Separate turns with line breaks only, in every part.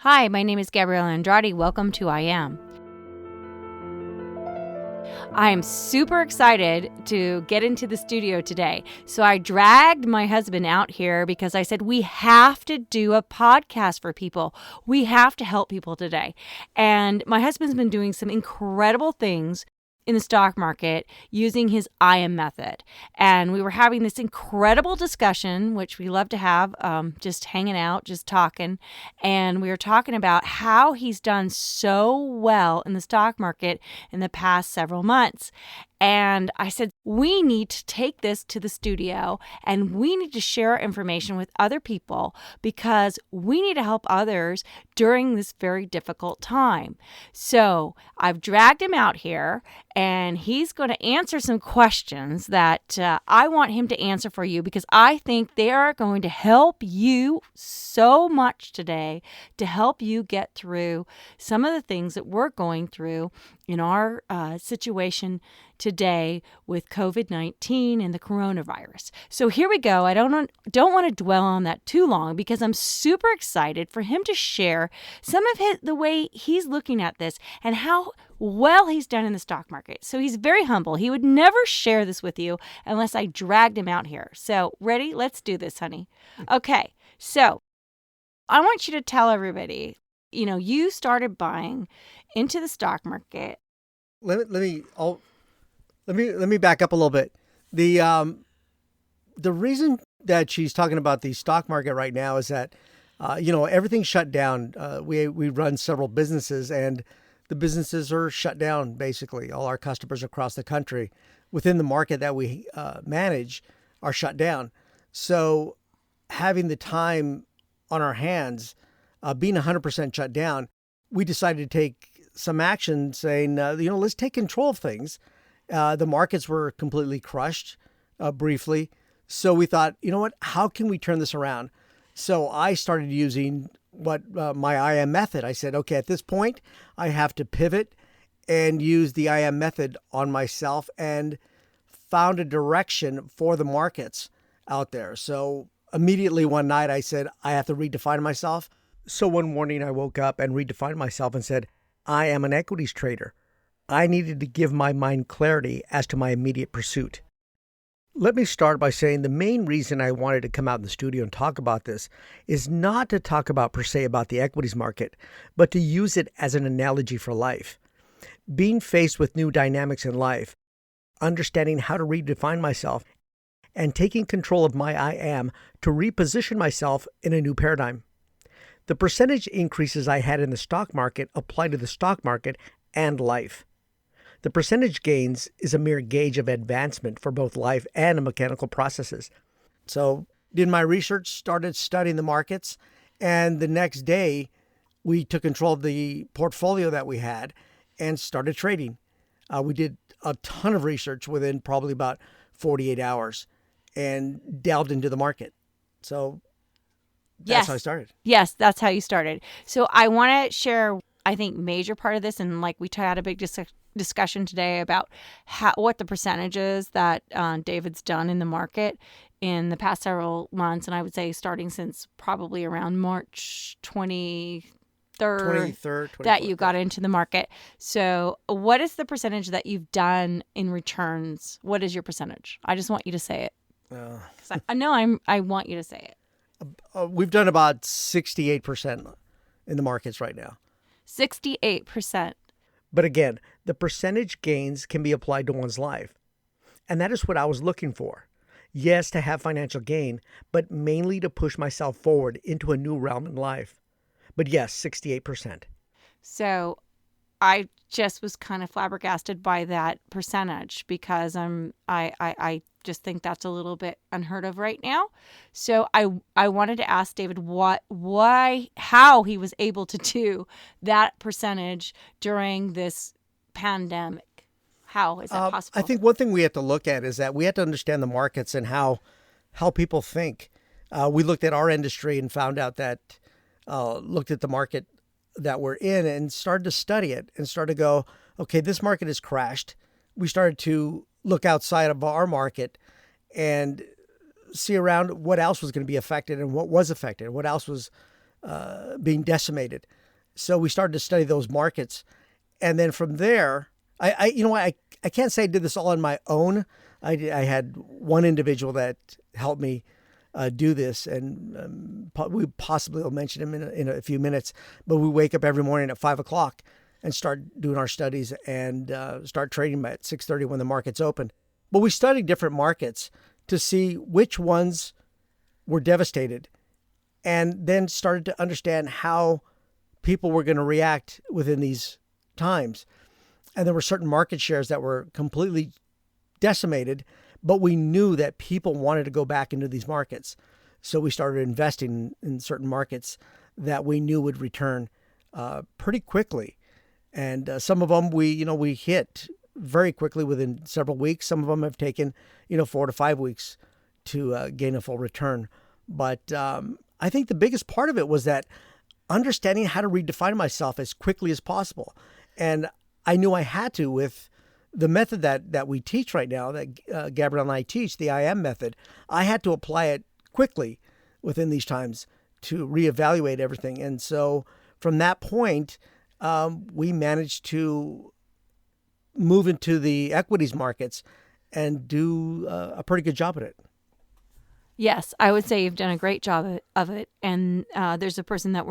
Hi, my name is Gabrielle Andrade. Welcome to I Am. I am super excited to get into the studio today. So I dragged my husband out here because I said, we have to do a podcast for people. We have to help people today. And my husband's been doing some incredible things in the stock market using his I Am method. And we were having this incredible discussion, which we love to have, just hanging out, just talking. And we were talking about how he's done so well in the stock market in the past several months. And I said, we need to take this to the studio and we need to share information with other people because we need to help others during this very difficult time. So I've dragged him out here and he's going to answer some questions that I want him to answer for you because I think they are going to help you so much today to help you get through some of the things that we're going through in our situation today with COVID-19 and the coronavirus. So here we go. I don't want to dwell on that too long because I'm super excited for him to share some of the way he's looking at this and how well he's done in the stock market. So he's very humble. He would never share this with you unless I dragged him out here. So ready? Let's do this, honey. Okay. So I want you to tell everybody, you started buying into the stock market.
Let me back up a little bit. The reason that she's talking about the stock market right now is that everything's shut down. We run several businesses and the businesses are shut down. Basically, all our customers across the country within the market that we manage are shut down. So having the time on our hands, being 100% shut down, we decided to take some action saying, let's take control of things. The markets were completely crushed briefly. So we thought, how can we turn this around? So I started using my I Am method. I said, okay, at this point, I have to pivot and use the I Am method on myself and found a direction for the markets out there. So immediately one night I said, I have to redefine myself. So one morning I woke up and redefined myself and said, I am an equities trader. I needed to give my mind clarity as to my immediate pursuit. Let me start by saying the main reason I wanted to come out in the studio and talk about this is not to talk about per se about the equities market, but to use it as an analogy for life. Being faced with new dynamics in life, understanding how to redefine myself, and taking control of my I Am to reposition myself in a new paradigm. The percentage increases I had in the stock market apply to the stock market and life. The percentage gains is a mere gauge of advancement for both life and mechanical processes. So did my research, started studying the markets, and the next day we took control of the portfolio that we had and started trading. We did a ton of research within probably about 48 hours and delved into the market. So that's how I started.
Yes, that's how you started. So I want to share, I think, major part of this, and like we had a big discussion today about what the percentages that David's done in the market in the past several months, and I would say starting since probably around March 23rd that you got into the market. So what is the percentage that you've done in returns? What is your percentage? I just want you to say it. I want you to say it.
We've done about 68% in the markets right now.
68%.
But again, the percentage gains can be applied to one's life. And that is what I was looking for. Yes, to have financial gain, but mainly to push myself forward into a new realm in life. But yes, 68%.
So I just was kind of flabbergasted by that percentage because I just think that's a little bit unheard of right now. So I wanted to ask David how he was able to do that percentage during this pandemic. How is that possible?
I think one thing we have to look at is that we have to understand the markets and how people think. We looked at our industry and found out that looked at the market that we're in and started to study it and started to go, okay, this market has crashed. We started to look outside of our market and see around what else was going to be affected and what was affected, what else was being decimated. So we started to study those markets. And then from there, I can't say I did this all on my own. I had one individual that helped me do this, and we possibly will mention him in a few minutes. But we wake up every morning at 5 o'clock and start doing our studies and start trading at 6:30 when the market's open. But we studied different markets to see which ones were devastated, and then started to understand how people were going to react within these times. And there were certain market shares that were completely decimated, but we knew that people wanted to go back into these markets. So we started investing in certain markets that we knew would return pretty quickly. And some of them we hit very quickly within several weeks. Some of them have taken 4 to 5 weeks to gain a full return. But I think the biggest part of it was that understanding how to redefine myself as quickly as possible. And I knew I had to with the method that we teach right now, that Gabrielle and I teach, the I Am method. I had to apply it quickly within these times to reevaluate everything. And so from that point, we managed to move into the equities markets and do a pretty good job at it.
Yes, I would say you've done a great job of it. And there's a person that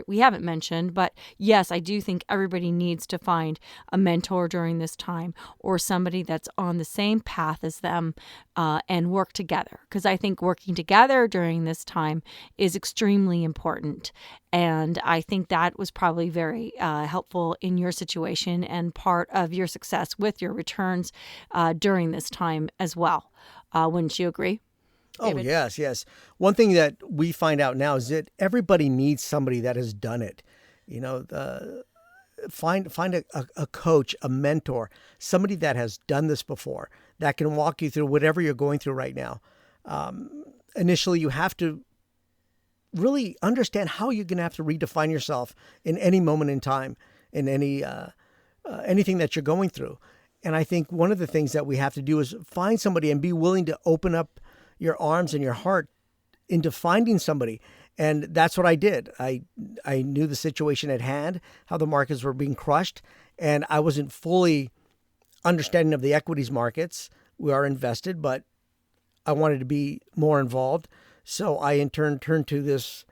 we haven't mentioned, but yes, I do think everybody needs to find a mentor during this time, or somebody that's on the same path as them, and work together. Because I think working together during this time is extremely important. And I think that was probably very helpful in your situation and part of your success with your returns during this time as well. Wouldn't you agree?
Oh, yes. One thing that we find out now is that everybody needs somebody that has done it. Find a coach, a mentor, somebody that has done this before, that can walk you through whatever you're going through right now. Initially, you have to really understand how you're going to have to redefine yourself in any moment in time, in anything that you're going through. And I think one of the things that we have to do is find somebody and be willing to open up your arms and your heart into finding somebody. And that's what I did. I knew the situation at hand, how the markets were being crushed, and I wasn't fully understanding of the equities markets. We are invested, but I wanted to be more involved. So I in turn turned to this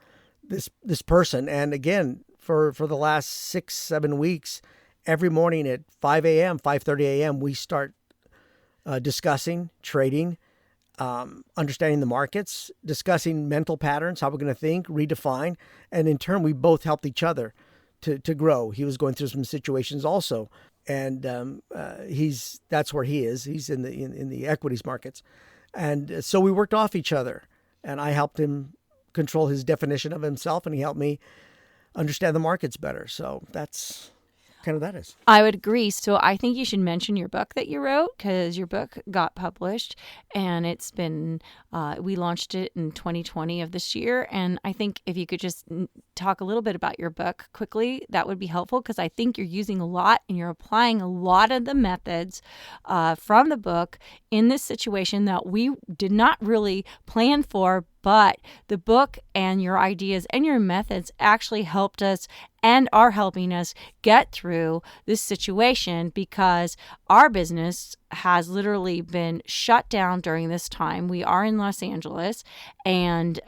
person. And again, for the last 6-7 weeks, every morning at 5 a.m., 5:30 a.m., we start discussing trading, understanding the markets, discussing mental patterns, how we're going to think, redefine. And in turn, we both helped each other to grow. He was going through some situations also. And that's where he is. He's in the equities markets. And so we worked off each other, and I helped him control his definition of himself, and he helped me understand the markets better. So that's kind of that is.
I would agree. So I think you should mention your book that you wrote, because your book got published, and it's been, we launched it in 2020 of this year. And I think if you could just talk a little bit about your book quickly, that would be helpful, because I think you're using a lot and you're applying a lot of the methods from the book in this situation that we did not really plan for. But the book and your ideas and your methods actually helped us and are helping us get through this situation, because our business has literally been shut down during this time. We are in Los Angeles, and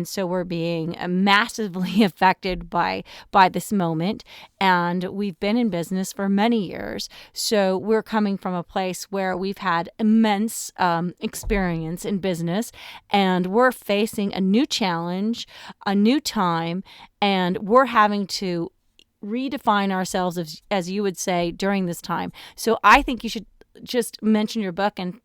so we're being massively affected by this moment. And we've been in business for many years, so we're coming from a place where we've had immense experience in business, and we're facing a new challenge, a new time, and we're having to redefine ourselves, as you would say, during this time. So I think you should just mention your book and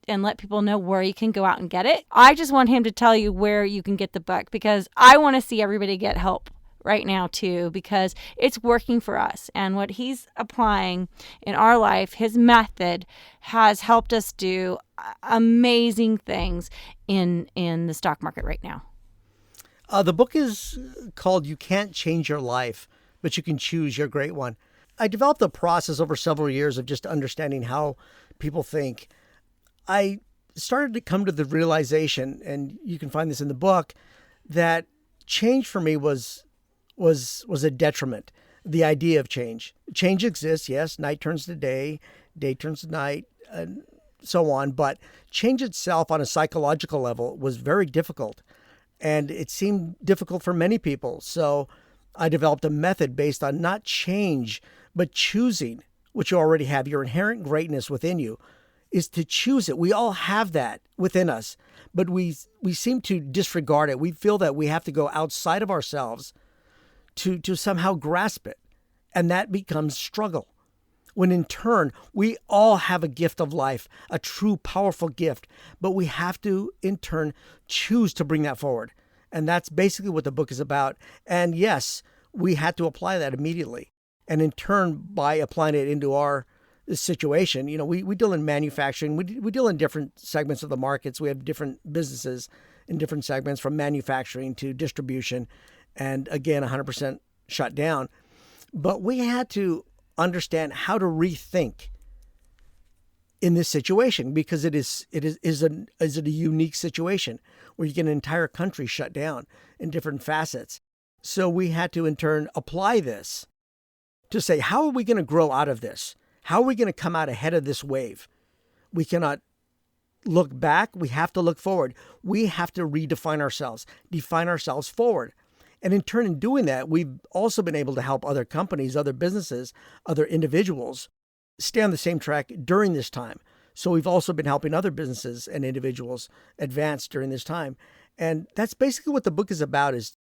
let people know where you can go out and get it. I just want him to tell you where you can get the book, because I want to see everybody get help right now too, because it's working for us. And what he's applying in our life, his method, has helped us do amazing things in the stock market right now.
The book is called You Can't Change Your Life, but You Can Choose Your Great One. I developed a process over several years of just understanding how people think. I started to come to the realization, and you can find this in the book, that change for me was a detriment. The idea of change. Change exists, yes. Night turns to day, day turns to night, and so on. But change itself on a psychological level was very difficult. And it seemed difficult for many people. So I developed a method based on not change, but choosing what you already have. Your inherent greatness within you is to choose it. We all have that within us, but we seem to disregard it. We feel that we have to go outside of ourselves to somehow grasp it. And that becomes struggle. When in turn, we all have a gift of life, a true, powerful gift, but we have to, in turn, choose to bring that forward. And that's basically what the book is about. And yes, we had to apply that immediately. And in turn, by applying it into our situation, we deal in manufacturing. We deal in different segments of the markets. We have different businesses in different segments, from manufacturing to distribution. And again, 100% shut down. But we had to understand how to rethink in this situation, because it is a unique situation where you get an entire country shut down in different facets. So we had to in turn apply this to say, how are we going to grow out of this? How are we going to come out ahead of this wave? We cannot look back. We have to look forward. We have to redefine ourselves, define ourselves forward. And in turn, in doing that, we've also been able to help other companies, other businesses, other individuals stay on the same track during this time. So we've also been helping other businesses and individuals advance during this time. And that's basically what the book is about, is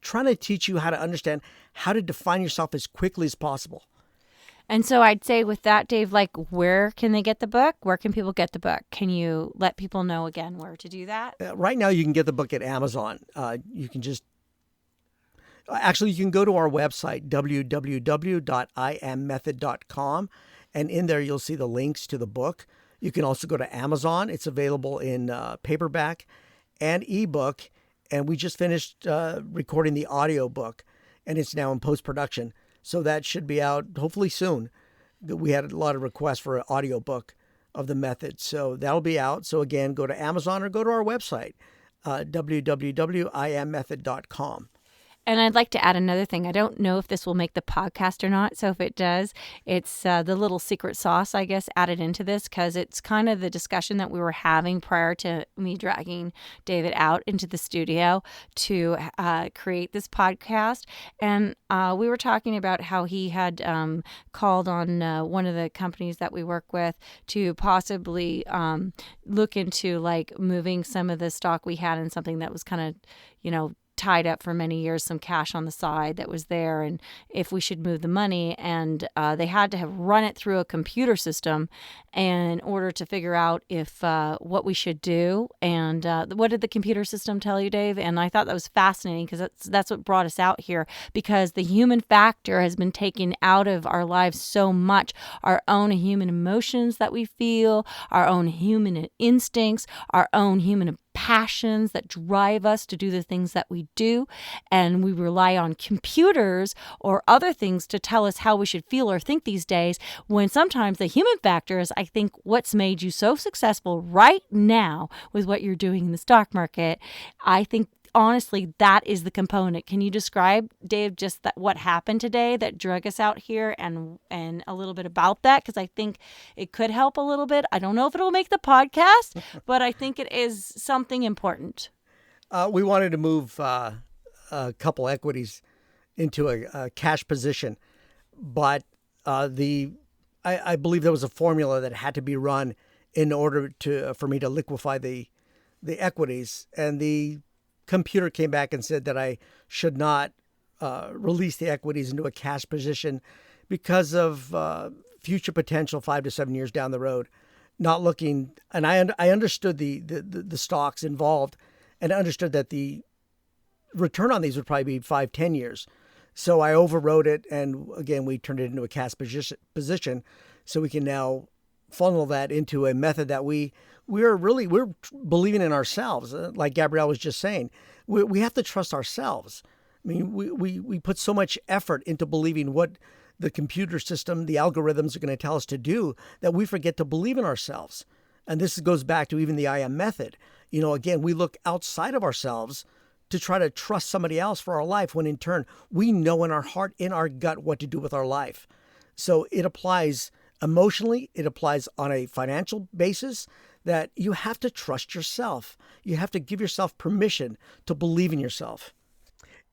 trying to teach you how to understand how to define yourself as quickly as possible.
And so I'd say with that, Dave, where can they get the book? Where can people get the book? Can you let people know again where to do that?
Right now, you can get the book at Amazon. Actually, you can go to our website, www.immethod.com, and in there you'll see the links to the book. You can also go to Amazon. It's available in paperback and ebook, and we just finished recording the audio book, and it's now in post-production. So that should be out hopefully soon. We had a lot of requests for an audio book of the method, so that'll be out. So again, go to Amazon or go to our website, www.immethod.com.
And I'd like to add another thing. I don't know if this will make the podcast or not. So if it does, it's the little secret sauce, I guess, added into this, because it's kind of the discussion that we were having prior to me dragging David out into the studio to create this podcast. And we were talking about how he had called on one of the companies that we work with to possibly look into moving some of the stock we had in something that was kind of, tied up for many years, some cash on the side that was there, and if we should move the money. And they had to have run it through a computer system in order to figure out if what we should do. And what did the computer system tell you, Dave? And I thought that was fascinating, because that's what brought us out here, because the human factor has been taken out of our lives so much. Our own human emotions that we feel, our own human instincts, our own human passions that drive us to do the things that we do, and we rely on computers or other things to tell us how we should feel or think these days, when sometimes the human factor is, I think, what's made you so successful right now with what you're doing in the stock market. I think honestly, that is the component. Can you describe, Dave, just what happened today that drug us out here, and a little bit about that? Because I think it could help a little bit. I don't know if it'll make the podcast, but I think it is something important.
We wanted to move a couple equities into a cash position, but I believe there was a formula that had to be run in order for me to liquefy the equities, and the computer came back and said that I should not release the equities into a cash position because of future potential 5 to 7 years down the road. Not looking, and I understood the stocks involved, and I understood that the return on these would probably be 5-10 years. So I overrode it, and again, we turned it into a cash position, so we can now funnel that into a method that we're believing in ourselves. Like Gabrielle was just saying, we have to trust ourselves. I mean, we put so much effort into believing what the computer system, the algorithms are going to tell us to do, that we forget to believe in ourselves. And this goes back to even the IM method. Again, we look outside of ourselves to try to trust somebody else for our life when in turn we know in our heart, in our gut, what to do with our life. So it applies emotionally, it applies on a financial basis, that you have to trust yourself. You have to give yourself permission to believe in yourself.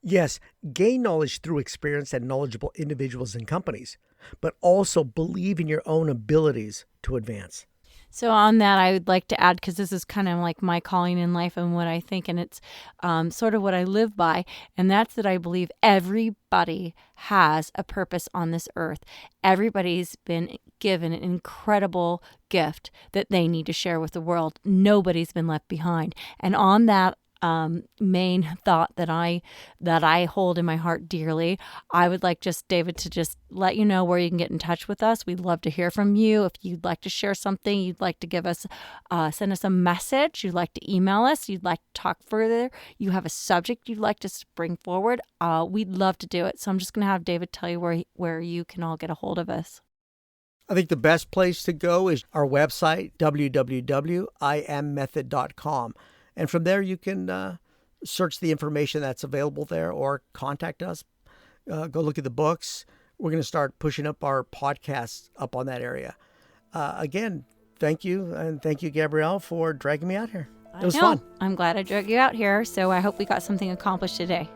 Yes, gain knowledge through experienced and knowledgeable individuals and companies, but also believe in your own abilities to advance.
So on that, I would like to add, because this is kind of like my calling in life and what I think, and it's sort of what I live by, and that's that I believe everybody has a purpose on this earth. Everybody's been given an incredible gift that they need to share with the world. Nobody's been left behind. And on that main thought that I hold in my heart dearly, I would like just David to just let you know where you can get in touch with us. We'd love to hear from you. If you'd like to share something, you'd like to give us, send us a message, you'd like to email us, you'd like to talk further, you have a subject you'd like to bring forward, we'd love to do it. So I'm just going to have David tell you where you can all get a hold of us.
I think the best place to go is our website, www.immethod.com. And from there, you can search the information that's available there or contact us. Go look at the books. We're going to start pushing up our podcasts up on that area. Again, thank you. And thank you, Gabrielle, for dragging me out here. It was fun.
I'm glad I dragged you out here. So I hope we got something accomplished today.